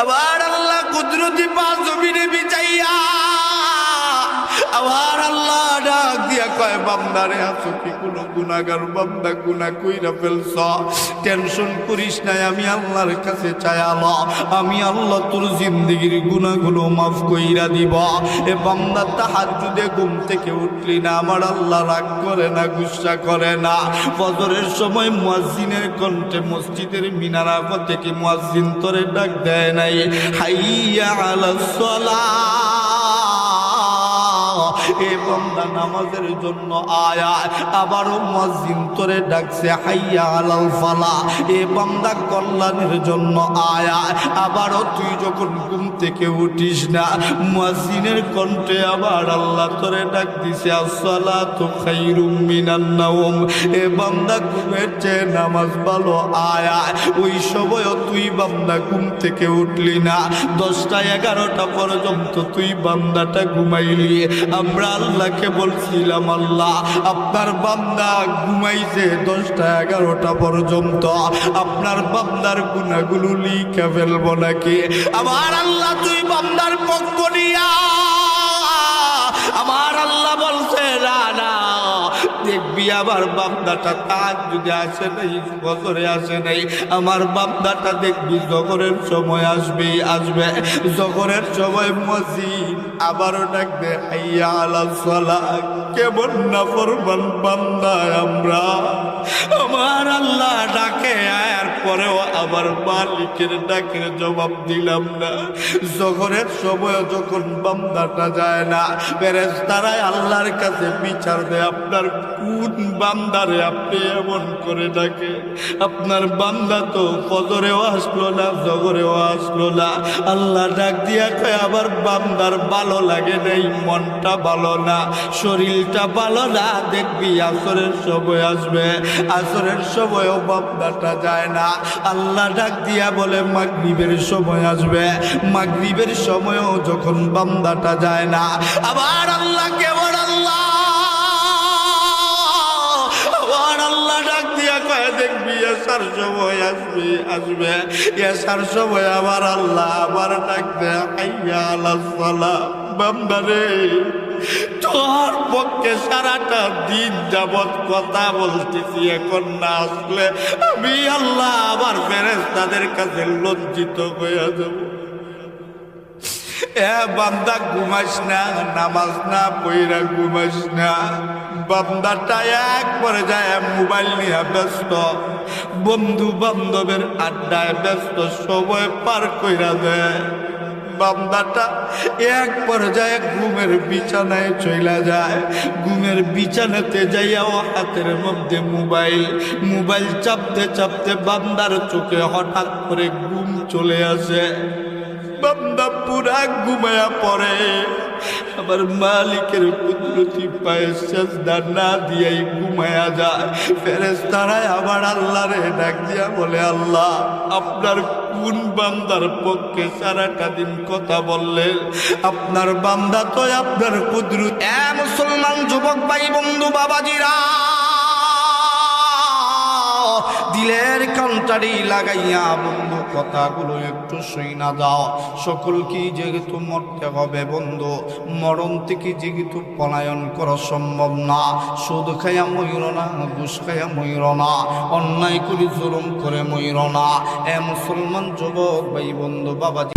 আবার আল্লাহ কুদরতি পাঁচ জমিনে বিছাইয়া আবার আল্লাহ ডাক দিয়া কয় বান্দারে আছো কি কোনো গুনাহগার বান্দা গুনাহ কইরা ফেলছ টেনশন করিস না আমি আল্লাহর কাছে চাইলা আমি আল্লাহ তোর জিন্দেগীর গুনাহগুলো মাফ কইরা দিব এ বান্দা তাহাজ্জুদে ঘুম থেকে উঠলি না আমার আল্লাহ রাগ করে না গুসা করে না ফজরের সময় মুয়াজ্জিনের কণ্ঠে মসজিদের মিনারা থেকে মুয়াজ্জিন তোরে ডাক দেয় নাই হাইয়া আলাস সালাহ এ বান্দা নামাজের জন্য আয়া আবারও মুয়াজ্জিন তোরে ডাকছে হাইয়া আলাল ফালাহ এ বান্দা কল্যাণের জন্য আয়া আবারও তুই যখন ঘুম থেকে উঠিস না মুয়াজ্জিনের কণ্ঠে আবার আল্লাহ তোরে ডাক দিছে আসসালাতু খায়রুম মিনান নাওম এ বান্দা ঘুমের চেয়ে নামাজ ভালো আয়া ওই সময়ও তুই বান্দা ঘুম থেকে উঠলি না 10টা 11টা পর্যন্ত তুই বান্দাটা ঘুমাইলি আমরা আল্লাহকে বলছিলাম আল্লাহ আপনার বান্দা ঘুমাইছে 10টা 11টা পর্যন্ত আপনার বান্দার গুনাহগুলো লিখে ফেলবো নাকি আমার আল্লাহ তুই বান্দার পক্ষ নিয়া আমার আল্লাহ বলছে না না দেখবি আমার বান্দাটা তাহাজ্জুদে আসে নাই ফজরে আসে নাই আমার বান্দাটা দেখবি জোহরের সময় আসবে জোহরের সময় মুয়াজ্জিন আবারও ডাকবে হাইয়া আলাস সালাহ কেমন নাফরমান বান্দা আমরা আমার আল্লাহ ডাকে আয়ার পরেও আবার মালিকের ডাকের জবাব দিলাম না জোহরের সময় যখন বান্দাটা যায় না ফেরেশতারা আল্লাহর কাছে বিচার দেয় আপনার কোন বান্দারে আপনি এমন করে ডাকে আপনার বান্দা তো ফজরেও আসলো না জোহরেও আসলো না আল্লাহ ডাক দিয়া কয় আবার বান্দার ভালো লাগে নাই মনটা ভালো না শরীরটা ভালো না দেখবি আসরের সময় আসবে আসরের সময়ও বান্দাটা যায় না আল্লাহ ডাক দিয়া বলে মাগরিবের সময় আসবে মাগরিবের সময়ও যখন বান্দাটা যায় না আবার আল্লাহ কেবল আল্লাহ দেখবি এসার সময় আসবে এসার সময় আবার আল্লাহ আবার ডাকবে হাইয়া আলাস সালাহ বান্দারে তোর পক্ষে সারাটা দিন যাবৎ কথা বলতেছি এখন না আসলে আমি আল্লাহ আবার ফেরেশতাদের কাছে লজ্জিত হয়ে যাব এ বান্দা ঘুমাস না নামাজ না পইরা ঘুমাস না বান্দাটা এক পর্যায়ে মোবাইল নিয়ে ব্যস্ত বন্ধু বান্ধবের আড্ডায় ব্যস্ত সময় পার কইরা দেয় বান্দাটা এক পর্যায়ে ঘুমের বিছানায় চইলা যায় ঘুমের বিছানাতে যাইয়াও হাতের মধ্যে মোবাইল চাপতে চাপতে বান্দার চোখে হঠাৎ করে ঘুম চলে আসে বান্দা পুরা ঘুমায়া পড়ে আবার মালিকের কুদরতি পায়ে সেজদা না দিয়াই ঘুমায়া যায় ফেরেশতারা আবার আল্লাহরে ডাক দিয়া বলে আল্লাহ আপনার কোন বান্দার পক্ষে সারাটা দিন কথা বললেন আপনার বান্দা তো আপনার কুদরত এ মুসলমান যুবক ভাই বন্ধু বাবাজিরা দিলের কান্তারি লাগাইয়া বন্ধু কথাগুলো একটু শুইনা দাও সকলকেই যেহেতু মরতে হবে বন্ধু মরণ থেকে যেহেতু পলায়ন করা সম্ভব না সুদ খাইয়া ময়ূর না ঘুষ খাইয়া ময়ূর না অন্যায় করে জুলুম করে ময়ূর না এ মুসলমান যুবক ভাই বন্ধু বাবাজি